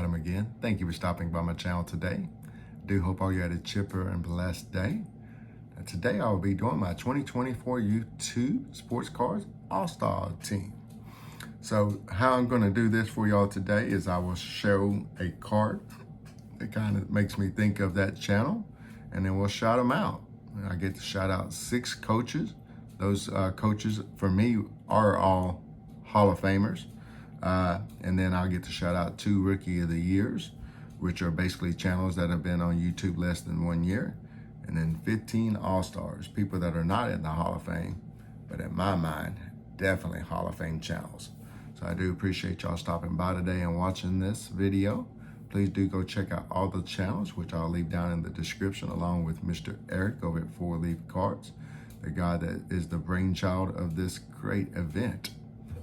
Adam again. Thank you for stopping by my channel today. I do hope all you had a chipper and blessed day. Today I will be doing my 2024 U2 Sports Cards All-Star team. So how I'm going to do this for y'all today is I will show a card that kind of makes me think of that channel, and then we'll shout them out. I get to shout out 6 coaches. Those coaches for me are all Hall of Famers. And then I'll get to shout out 2 Rookie of the Years, which are basically channels that have been on YouTube less than 1 year. And then 15 All-Stars, people that are not in the Hall of Fame, but in my mind, definitely Hall of Fame channels. So I do appreciate y'all stopping by today and watching this video. Please do go check out all the channels, which I'll leave down in the description, along with Mr. Eric over at 4 Leaf Cards, the guy that is the brainchild of this great event.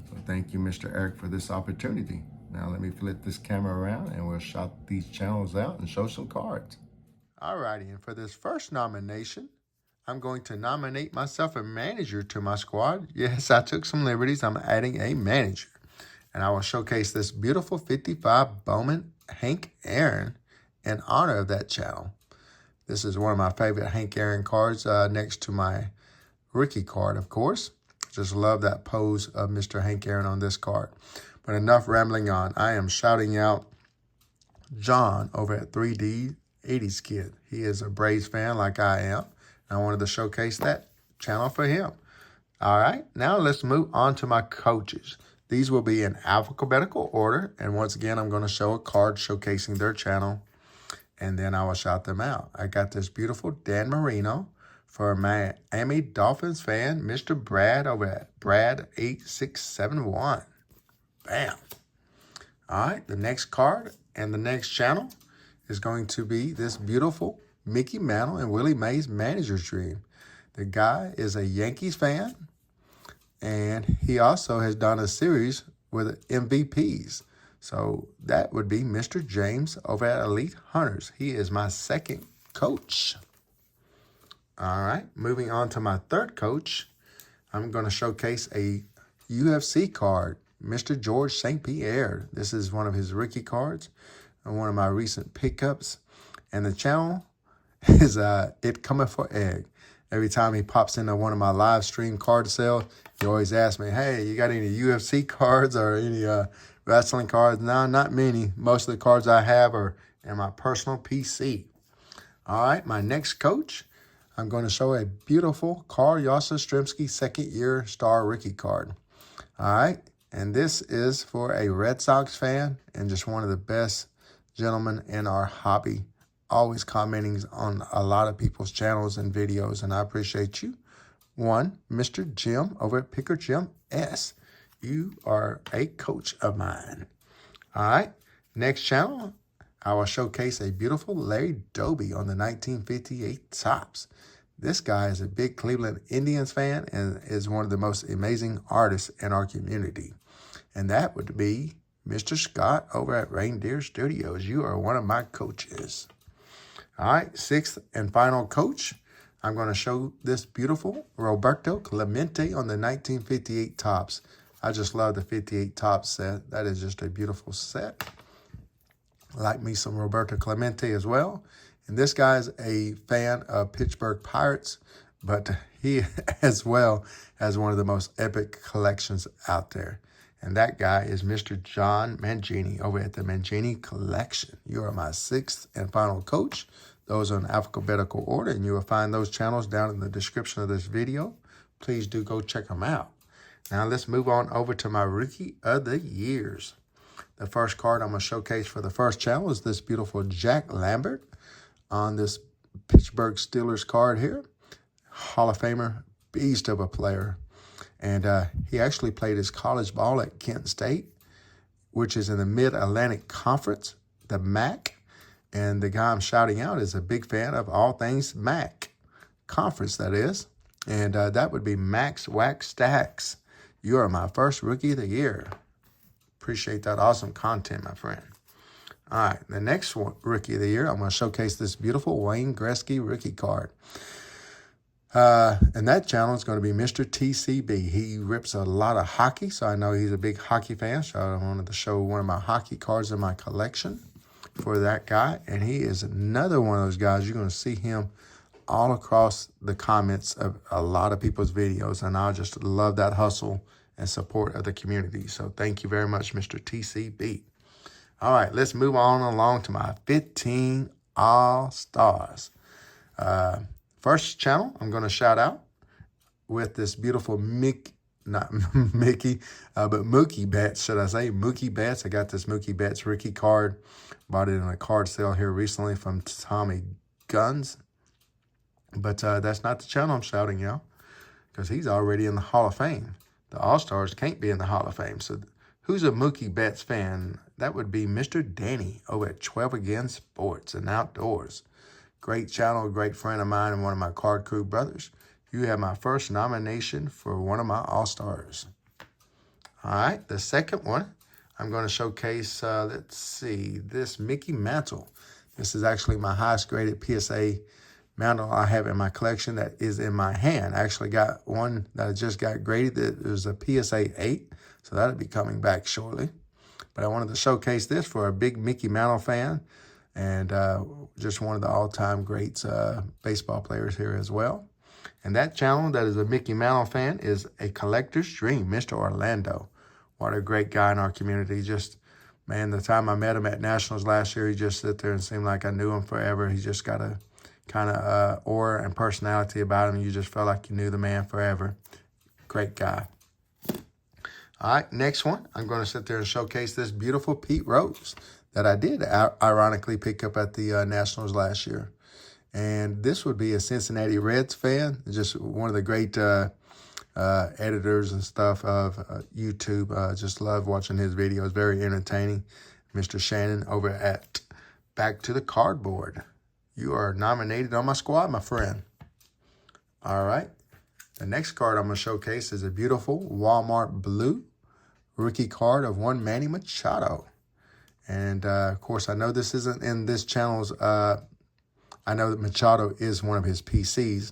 So thank you, Mr. Eric, for this opportunity. Now let me flip this camera around and we'll shout these channels out and show some cards. Alrighty, and for this first nomination, I'm going to nominate myself a manager to my squad. Yes, I took some liberties. I'm adding a manager. And I will showcase this beautiful 55 Bowman Hank Aaron in honor of that channel. This is one of my favorite Hank Aaron cards next to my rookie card, of course. Just love that pose of Mr. Hank Aaron on this card. But enough rambling on. I am shouting out John over at 3D 80s Kid. He is a Braves fan like I am. I wanted to showcase that channel for him. All right, now let's move on to my coaches. These will be in alphabetical order. And once again, I'm going to show a card showcasing their channel. And then I will shout them out. I got this beautiful Dan Marino for Miami Dolphins fan, Mr. Brad over at Brad8671. Bam. All right, the next card and the next channel is going to be this beautiful Mickey Mantle and Willie Mays Manager's Dream. The guy is a Yankees fan, and he also has done a series with MVPs. So that would be Mr. James over at Elite Hunters. He is my second coach. All right, moving on to my third coach, I'm going to showcase a UFC card, Mr. George St. Pierre. This is one of his rookie cards and one of my recent pickups. And the channel is It Coming for Egg. Every time he pops into one of my live stream card sales, he always asks me, hey, you got any UFC cards or any wrestling cards? No, not many. Most of the cards I have are in my personal PC. All right, my next coach, I'm going to show a beautiful Carl Yastrzemski second-year star rookie card. All right, and this is for a Red Sox fan and just one of the best gentlemen in our hobby, always commenting on a lot of people's channels and videos, and I appreciate you. One, Mr. Jim over at Picker Jim S. You are a coach of mine. All right, next channel, I will showcase a beautiful Larry Doby on the 1958 Topps. This guy is a big Cleveland Indians fan and is one of the most amazing artists in our community. And that would be Mr. Scott over at Reindeer Studios. You are one of my coaches. All right, sixth and final coach. I'm going to show this beautiful Roberto Clemente on the 1958 Topps. I just love the 58 Topps set. That is just a beautiful set. I like me some Roberto Clemente as well. And this guy's a fan of Pittsburgh Pirates, but he as well has one of the most epic collections out there. And that guy is Mr. John Mangini over at the Mangini Collection. You are my sixth and final coach. Those are in alphabetical order, and you will find those channels down in the description of this video. Please do go check them out. Now let's move on over to my Rookie of the Years. The first card I'm going to showcase for the first channel is this beautiful Jack Lambert on this Pittsburgh Steelers card here. Hall of Famer, beast of a player. And he actually played his college ball at Kent State, which is in the Mid-Atlantic Conference, the MAC. And the guy I'm shouting out is a big fan of all things MAC conference, that is. And that would be Max Wax Stacks. You are my first Rookie of the Year. Appreciate that awesome content, my friend. All right, the next one, Rookie of the Year, I'm going to showcase this beautiful Wayne Gretzky rookie card. And that channel is going to be Mr. TCB. He rips a lot of hockey, so I know he's a big hockey fan. So I wanted to show one of my hockey cards in my collection. for that guy. And he is another one of those guys. You're going to see him all across the comments of a lot of people's videos. And I just love that hustle and support of the community. So thank you very much, Mr. TCB. All right, let's move on along to my 15 All-Stars. First channel I'm going to shout out with this beautiful not Mickey, but Mookie Betts, should I say, Mookie Betts. I got this Mookie Betts rookie card. Bought it in a card sale here recently from Tommy Guns. But that's not the channel I'm shouting, y'all, because he's already in the Hall of Fame. The All-Stars can't be in the Hall of Fame. So who's a Mookie Betts fan? That would be Mr. Danny over at 12 Again Sports and Outdoors. Great channel, great friend of mine and one of my card crew brothers. You have my first nomination for one of my All-Stars. All right, the second one, I'm going to showcase, let's see, this Mickey Mantle. This is actually my highest graded PSA mantle I have in my collection that is in my hand. I actually got one that I just got graded. That was a PSA 8, so that'll be coming back shortly. But I wanted to showcase this for a big Mickey Mantle fan and just one of the all-time greats baseball players here as well. And that channel that is a Mickey Mantle fan is A Collector's Dream, Mr. Orlando. What a great guy in our community. Just, man, the time I met him at Nationals last year, he just sit there and seemed like I knew him forever. He just got a kind of aura and personality about him. You just felt like you knew the man forever. Great guy. All right, next one. I'm going to sit there and showcase this beautiful Pete Rose that I did ironically pick up at the Nationals last year. And this would be a Cincinnati Reds fan, just one of the great editors and stuff of YouTube. Just love watching his videos, very entertaining. Mr. Shannon over at Back to the Cardboard. You are nominated on my squad, my friend. All right. The next card I'm going to showcase is a beautiful Walmart Blue rookie card of one Manny Machado. And, of course, I know this isn't in this channel's... I know that Machado is one of his PCs,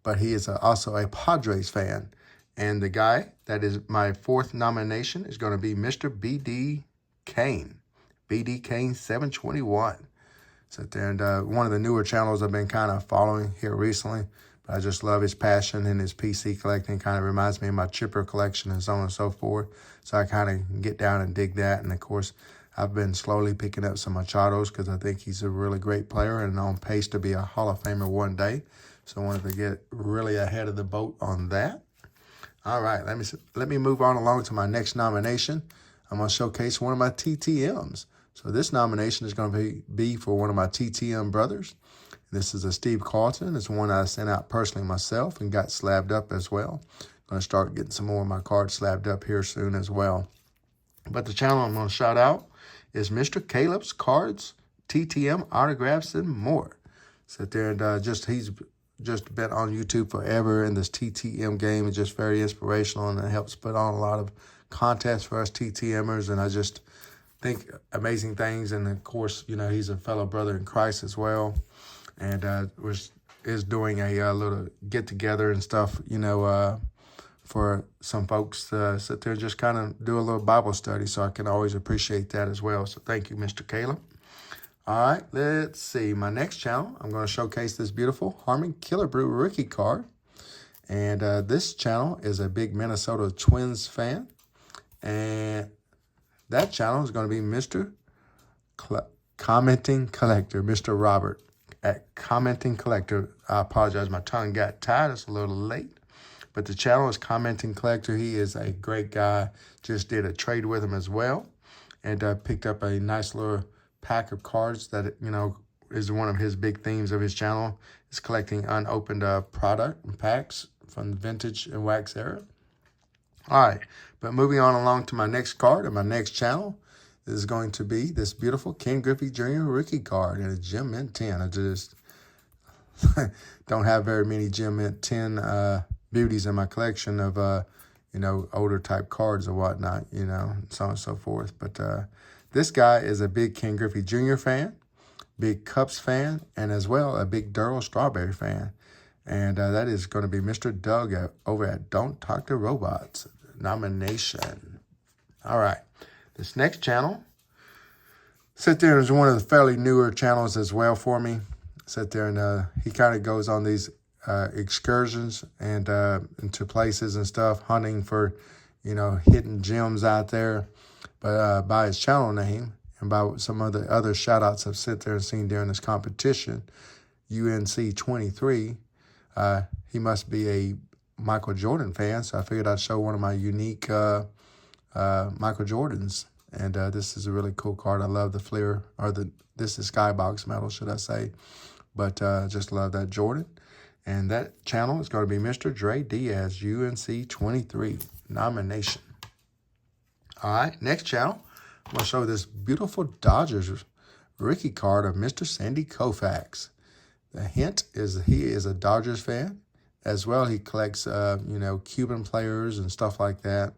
but he is also a Padres fan. And the guy that is my fourth nomination is going to be Mr. B.D. Kane. B.D. Kane 721. Sit there and one of the newer channels I've been kind of following here recently. But I just love his passion and his PC collecting. Kind of reminds me of my chipper collection and so on and so forth. So I kind of get down and dig that. And, of course, I've been slowly picking up some Machados because I think he's a really great player and on pace to be a Hall of Famer one day. So I wanted to get really ahead of the boat on that. All right, let me move on along to my next nomination. I'm going to showcase one of my TTMs. So this nomination is going to be for one of my TTM brothers. This is a Steve Carlton. It's one I sent out personally myself and got slabbed up as well. I'm going to start getting some more of my cards slabbed up here soon as well. But the channel I'm going to shout out is Mr. Caleb's Cards, TTM, Autographs, and more. Sit there and he's just been on YouTube forever in this TTM game. It's just very inspirational and it helps put on a lot of contests for us TTMers. And I just think amazing things. And of course, you know, he's a fellow brother in Christ as well. And is doing a little get together and stuff, you know, for some folks to sit there and just kind of do a little Bible study. So I can always appreciate that as well. So thank you, Mr. Caleb. All right, let's see. My next channel, I'm going to showcase this beautiful Harmon Killebrew rookie card. And this channel is a big Minnesota Twins fan. And that channel is going to be Mr. Commenting Collector, Mr. Robert at Commenting Collector. I apologize, my tongue got tied. It's a little late. But the channel is Commenting Collector. He is a great guy. Just did a trade with him as well. And picked up a nice little pack of cards that, you know, is one of his big themes of his channel. Is collecting unopened product and packs from the vintage and wax era. All right, but moving on along to my next card and my next channel is going to be this beautiful Ken Griffey Jr. rookie card in a Gem Mint 10. I just don't have very many Gem Mint 10 beauties in my collection of, you know, older type cards or whatnot, you know, and so on and so forth. But this guy is a big Ken Griffey Jr. fan, big Cubs fan, and as well a big Darryl Strawberry fan. And that is going to be Mr. Doug over at Don't Talk to Robots nomination. All right. This next channel, sit there as one of the fairly newer channels as well for me. Sit there and he kind of goes on these excursions and into places and stuff, hunting for, hidden gems out there. But by his channel name and by some of the other shout outs I've sit there and seen during this competition, UNC 23, he must be a Michael Jordan fan. So I figured I'd show one of my unique Michael Jordans. And this is a really cool card. I love the flare, this is Skybox metal, should I say. But just love that Jordan. And that channel is going to be Mr. Dre Diaz, UNC 23 nomination. All right, next channel, I'm going to show this beautiful Dodgers rookie card of Mr. Sandy Koufax. The hint is he is a Dodgers fan. As well, he collects, Cuban players and stuff like that.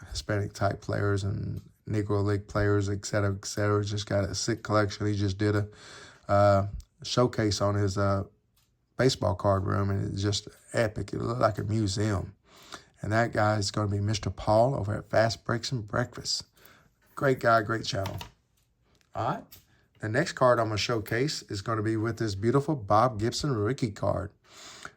Hispanic type players and Negro League players, et cetera, et cetera. Just got a sick collection. He just did a showcase on his baseball card room, and it's just epic. It looked like a museum. And that guy is going to be Mr. Paul over at Fast Breaks and Breakfast. Great guy, great channel. All right. The next card I'm going to showcase is going to be with this beautiful Bob Gibson rookie card.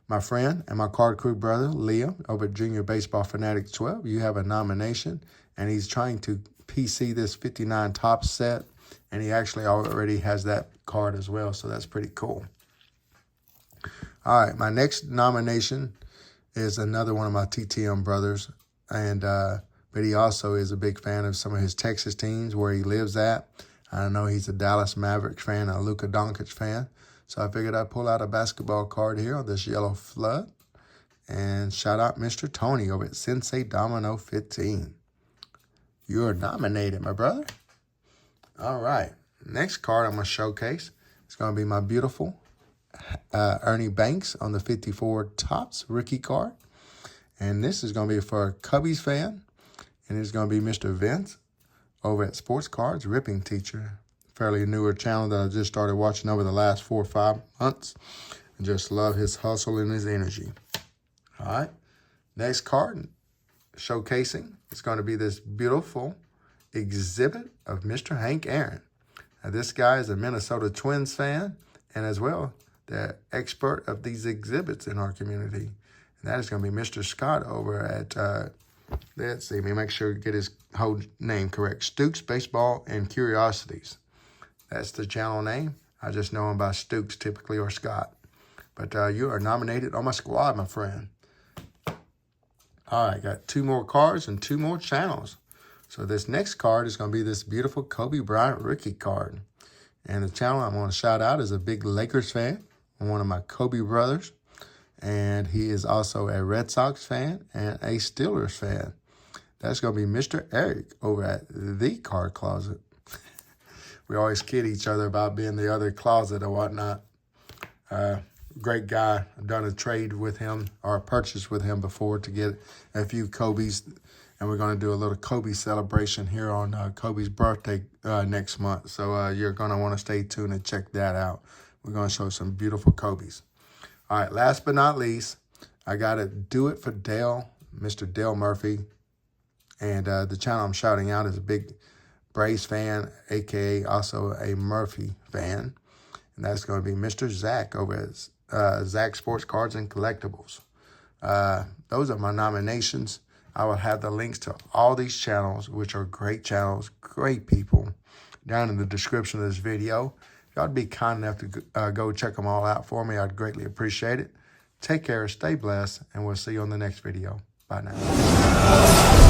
My friend and my card crew brother, Liam, over at Junior Baseball Fanatic 12, you have a nomination, and he's trying to PC this 59 top set, and he actually already has that card as well, so that's pretty cool. All right, my next nomination is another one of my TTM brothers, and but he also is a big fan of some of his Texas teams where he lives at. I know he's a Dallas Mavericks fan, a Luka Doncic fan. So I figured I'd pull out a basketball card here on this yellow flood. And shout out Mr. Tony over at Sensei Domino 15. You're nominated, my brother. All right. Next card I'm going to showcase is going to be my beautiful Ernie Banks on the 54 Topps rookie card. And this is going to be for a Cubbies fan. And it's going to be Mr. Vince over at Sports Cards Ripping Teacher. Fairly newer channel that I just started watching over the last 4 or 5 months. And just love his hustle and his energy. All right. Next card, showcasing, it's going to be this beautiful exhibit of Mr. Hank Aaron. Now, this guy is a Minnesota Twins fan and as well the expert of these exhibits in our community. And that is going to be Mr. Scott over at, let's see, let me make sure to get his whole name correct, Stooks Baseball and Curiosities. That's the channel name. I just know him by Stooks typically or Scott. But you are nominated on my squad, my friend. All right, got 2 more cards and 2 more channels. So this next card is going to be this beautiful Kobe Bryant rookie card. And the channel I'm going to shout out is a big Lakers fan, one of my Kobe brothers. And he is also a Red Sox fan and a Steelers fan. That's going to be Mr. Eric over at The Card Closet. We always kid each other about being the other closet or whatnot. Great guy. I've done a trade with him or a purchase with him before to get a few Kobe's. And we're going to do a little Kobe celebration here on Kobe's birthday next month. So you're going to want to stay tuned and check that out. We're going to show some beautiful Kobe's. All right, last but not least, I got to do it for Dale, Mr. Dale Murphy. And the channel I'm shouting out is a big Braves fan, a.k.a. also a Murphy fan. And that's going to be Mr. Zach over at Zach Sports Cards and Collectibles. Those are my nominations. I will have the links to all these channels, which are great channels, great people, down in the description of this video. If y'all would be kind enough to go check them all out for me, I'd greatly appreciate it. Take care, stay blessed, and we'll see you on the next video. Bye now.